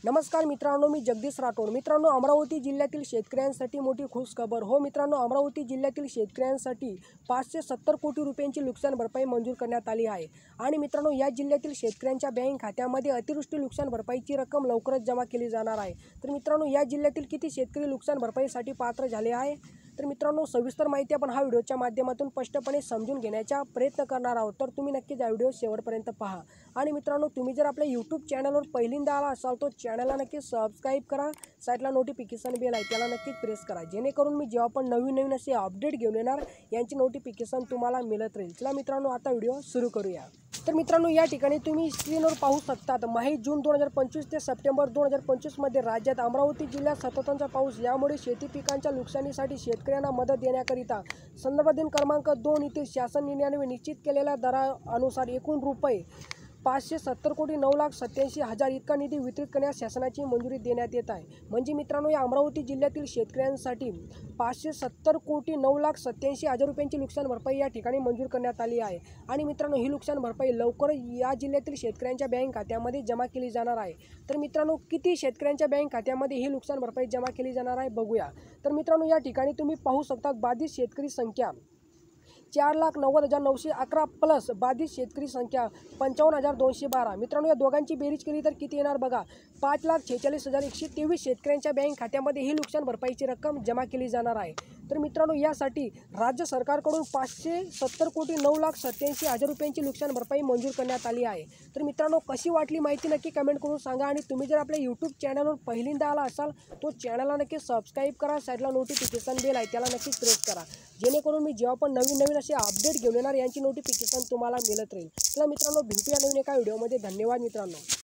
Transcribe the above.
नमस्कार मित्रांनो, मी जगदीश राठोड। मित्रांनो, अमरावती जिल्ह्यातील शेतकऱ्यांसाठी मोठी खुशखबर। हो मित्रांनो, अमरावती जिल्ह्यातील शेतकऱ्यांसाठी 570 कोटी रुपयांची नुकसान भरपाई मंजूर करण्यात आली आहे। आणि मित्रांनो, या जिल्ह्यातील शेतकऱ्यांच्या बँक खात्यामध्ये अतिवृष्टी नुकसान भरपाईची रक्कम लवकरच जमा केली जाणार आहे। तर मित्रांनो, या जिल्ह्यातील किती शेतकरी नुकसान भरपाईसाठी पात्र झाले आहे? तर मित्रांनो, सविस्तर माहिती आपण हा व्हिडिओच्या माध्यमातून स्पष्टपणे समजून घेण्याचा प्रयत्न करणार आहोत। तर तुम्ही नक्कीच हा व्हिडिओ शेवटपर्यंत पहा। आणि मित्रांनो, तुम्ही जर आपल्या यूट्यूब चॅनलवर पहिल्यांदा आला असाल तर चॅनलला नक्की सबस्क्राईब करा। साईडला नोटिफिकेशन बेल आहे त्याला नक्कीच प्रेस करा, जेणेकरून मी जेव्हा पण नवीन असे अपडेट घेऊन येणार यांची नोटिफिकेशन तुम्हाला मिळत राहील। चला मित्रांनो, आता व्हिडिओ सुरू करूया। तर मित्रांनो, या ठिकाणी तुम्ही स्क्रीनवर पाहू शकता मई जून 2025 ते सप्टेंबर 2025 मध्ये राज्यात अमरावती जिल्ह्यात सततचा पाऊस यामुळे शेती पिकांच्या नुकसानीसाठी शेतकऱ्यांना मदत देण्याकरिता संदर्भ दिन क्रमांक 2 येथील शासन निर्णयाने निश्चित केलेल्या दरानुसार एकूण रुपये 570 कोटी 9,87,000 इतका निधी वितरित करण्यास शासनाची मंजुरी देण्यात येत आहे। म्हणजे मित्रांनो, या अमरावती जिल्ह्यातील शेतकऱ्यांसाठी 570 कोटी 9,87,000 रुपयांची नुकसान भरपाई या ठिकाणी मंजूर करण्यात आली आहे। आणि मित्रांनो, ही नुकसान भरपाई लवकरच या जिल्ह्यातील शेतकऱ्यांच्या बँक खात्यामध्ये जमा केली जाणार आहे। तर मित्रांनो, किती शेतकऱ्यांच्या बँक खात्यामध्ये ही नुकसान भरपाई जमा केली जाणार आहे बघूया। तर मित्रांनो, या ठिकाणी तुम्ही पाहू शकता बाधित शेतकरी संख्या 4,90,911 प्लस बाधित शेतकरी संख्या 55,212। मित्रांनो, या दोघांची बेरीज केली तर किती येणार बघा, 5,46,123 शेतकऱ्यांच्या बँक खात्यामध्ये ही नुकसान भरपाईची रक्कम जमा केली जाणार आहे। तर मित्रांनो, यासाठी राज्य सरकारकडून 570 कोटी 9,87,000 रुपयांची नुकसान भरपाई मंजूर करण्यात आली आहे। तर मित्रांनो, कशी वाटली माहिती नक्की कमेंट करून सांगा। आणि तुम्ही जर आपल्या यूट्यूब चॅनलवर पहिल्यांदा आला असाल तो चॅनलला नक्की सबस्क्राईब करा, साईडला नोटिफिकेशन बेल आहे त्याला नक्कीच प्रेस करा, जेणेकरून मी जेव्हा पण नवीन असे अपडेट घेऊन येणार यांची नोटिफिकेशन तुम्हाला मिळत राहील। चला मित्रांनो, भेटूया नवीन एका व्हिडिओमध्ये। धन्यवाद मित्रांनो।